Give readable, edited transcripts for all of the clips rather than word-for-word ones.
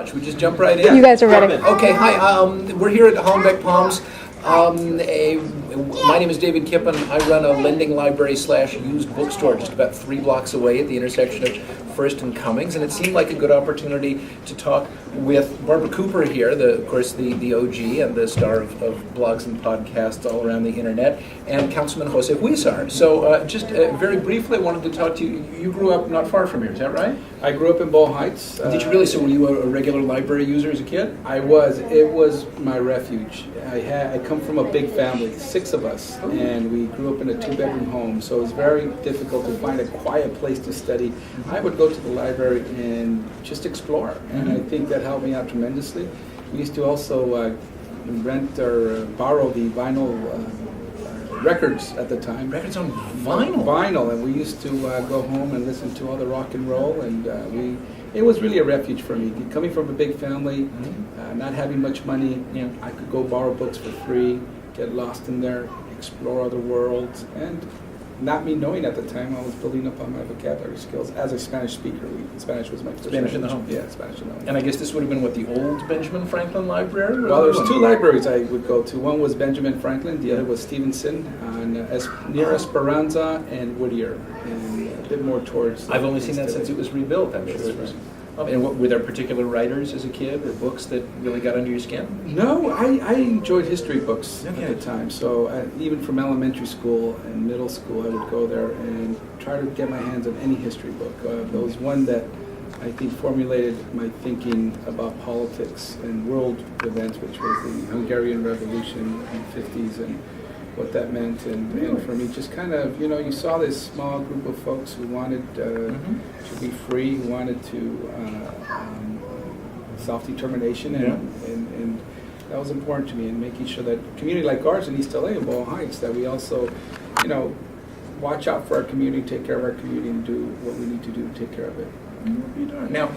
Should we just jump right in? You guys are ready. Okay, hi. We're here at Hollenbeck Palms. My name is David Kipen. I run a lending library / used bookstore just about 3 blocks away at the intersection of First and Cummings, and it seemed like a good opportunity to talk with Barbara Cooper here, of course the OG and the star of blogs and podcasts all around the internet, and Councilman José Huizar. So just very briefly, I wanted to talk to you. You grew up not far from here, is that right? I grew up in Boyle Heights. Did you really? So were you a regular library user as a kid? I was. It was my refuge. I come from a big family, 6 of us, and we grew up in a 2-bedroom home, so it was very difficult to find a quiet place to study. I would go to the library and just explore, and I think that helped me out tremendously. We used to also rent or borrow the vinyl records at the time. Records on vinyl? Vinyl, and we used to go home and listen to all the rock and roll, and it was really a refuge for me. Coming from a big family, not having much money, I could go borrow books for free, get lost in there, explore other worlds, and not me knowing at the time, I was building up on my vocabulary skills as a Spanish speaker. Spanish was my first Spanish in the language. home? Yeah, Spanish in the home. And I guess this would have been what, the old Benjamin Franklin Library? Well, there's 2 libraries I would go to. One was Benjamin Franklin, the other was Stevenson, near Esperanza and Whittier, and a bit more towards... I've only seen that since it was rebuilt, I'm sure. Right. And were there particular writers as a kid or books that really got under your skin? No, I enjoyed history books Okay. at the time. So even from elementary school and middle school, I would go there and try to get my hands on any history book. There was one that I think formulated my thinking about politics and world events, which was the Hungarian Revolution in the 50s and what that meant. And for me, just kind of, you saw this small group of folks who wanted to be free, who wanted to self-determination, and that was important to me, and making sure that a community like ours in East LA and Boyle Heights, that we also, watch out for our community, take care of our community, and do what we need to do to take care of it. Now,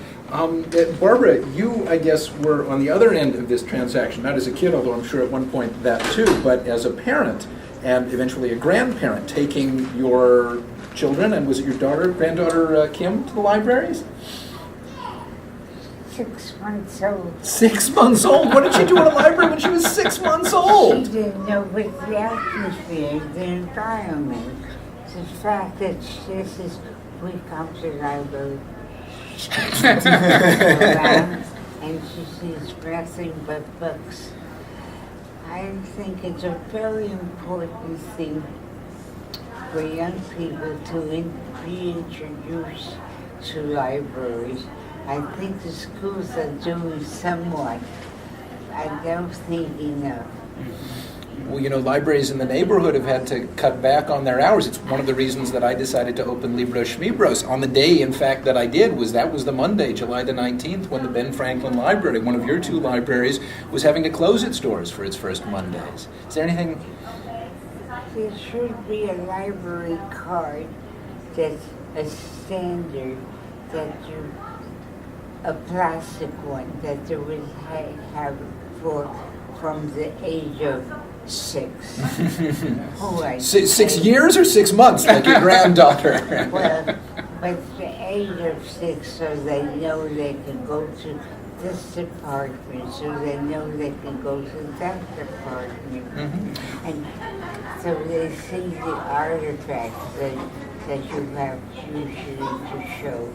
Barbara, you, I guess, were on the other end of this transaction, not as a kid, although I'm sure at one point that too, but as a parent and eventually a grandparent, taking your children, and was it your granddaughter Kim, to the libraries? 6 months old. 6 months old? What did she do in a library when she was 6 months old? She didn't know what the atmosphere, the environment, the fact that this is, we come to the library around, and she sees nothing but books. I think it's a very important thing for young people to be introduced to libraries. I think the schools are doing somewhat. I don't think enough. Well, libraries in the neighborhood have had to cut back on their hours. It's one of the reasons that I decided to open Libros Schmibros. On the day, in fact, that I did, that was the Monday, July the 19th, when the Ben Franklin Library, one of your 2 libraries, was having to close its doors for its first Mondays. Is there anything... There should be a library card that's a standard, a plastic one that they would have from the age of 6. 6 years or 6 months, like your granddaughter? Well, but the age of 6, so they know they can go to this department, so they know they can go to that department. And so they see the artifacts that you have usually to show.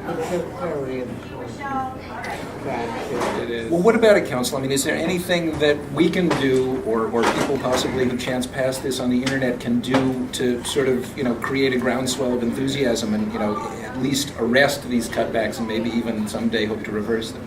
It's a very important factor. It is. Well, what about it, Council? I mean, is there anything that we can do, or people possibly who chance past this on the internet can do to sort of, create a groundswell of enthusiasm and, at least arrest these cutbacks and maybe even someday hope to reverse them?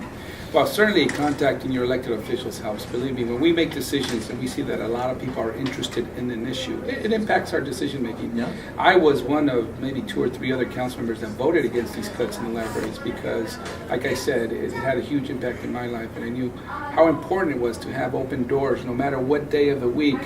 Well, certainly contacting your elected officials helps. Believe me, when we make decisions and we see that a lot of people are interested in an issue, it impacts our decision making. Yeah. I was one of maybe 2 or 3 other council members that voted against these cuts in the libraries because, like I said, it had a huge impact in my life, and I knew how important it was to have open doors no matter what day of the week.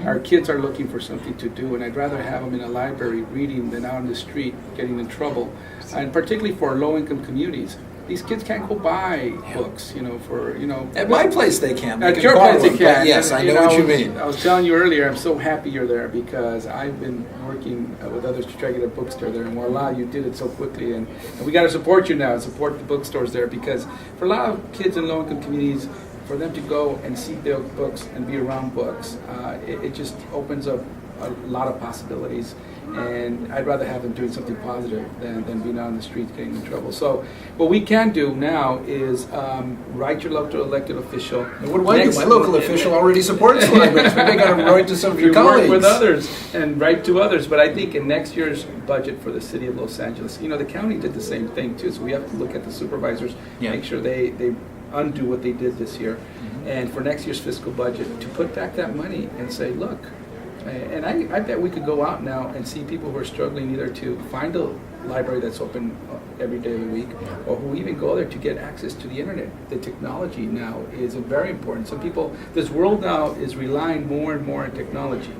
Our kids are looking for something to do, and I'd rather have them in a library reading than out on the street getting in trouble, and particularly for low-income communities. these kids can't go buy books, for. At my place they can. They At can your borrow place they them, can. but yes, And, I know what you mean. I was telling you earlier, I'm so happy you're there because I've been working with others to try to get a bookstore there, and voila, you did it so quickly. And we got to support you now and support the bookstores there because for a lot of kids in low-income communities, for them to go and see their books and be around books, it just opens up a lot of possibilities. And I'd rather have them doing something positive than being out on the streets getting in trouble. So what we can do now is write your local elected official. And what do I do? My local official already supports libraries. Maybe I got to write to some of your You colleagues. work with others and write to others. But I think in next year's budget for the city of Los Angeles, the county did the same thing too. So we have to look at the supervisors, make sure they undo what they did this year. And for next year's fiscal budget, to put back that money and say, look, and I bet we could go out now and see people who are struggling either to find a library that's open every day of the week, or who even go there to get access to the internet. The technology now is very important. Some people, this world now is relying more and more on technology.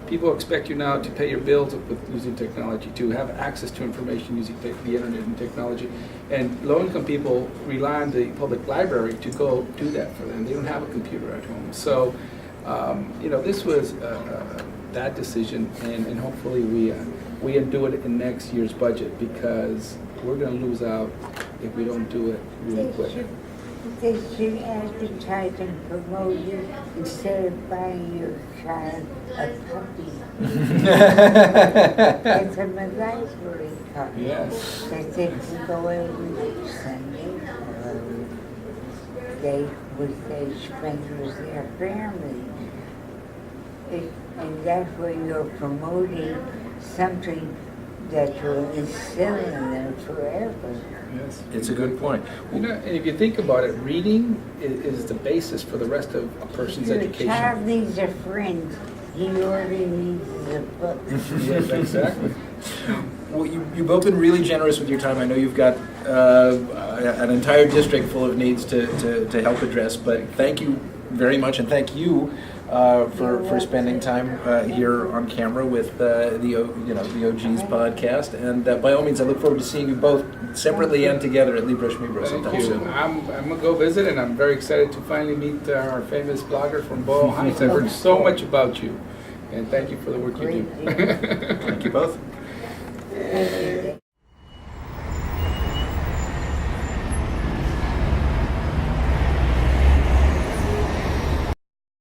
People expect you now to pay your bills with using technology, to have access to information using the internet and technology. And low-income people rely on the public library to go do that for them. They don't have a computer at home. So, this was that decision, and hopefully we undo it in next year's budget because we're going to lose out if we don't do it really quick. They should advertise and promote you instead of buying your child a puppy. Get them a library copy. Yes. That they can go every Sunday with their spend with their family. And that way you're promoting something that will instill in them forever. Yes. It's a good point. And if you think about it, reading is the basis for the rest of a person's education. Your child needs a friend. He already needs a book. Yes, exactly. Well, you've both been really generous with your time. I know you've got an entire district full of needs to help address, but thank you very much, and thank you for spending time here on camera with the OG's podcast. And by all means, I look forward to seeing you both separately and together at Libros Schmibros sometime Thank you. soon. I'm going to go visit, and I'm very excited to finally meet our famous blogger from Boyle Heights. I've heard so much about you, and thank you for the work you do. Thank you both.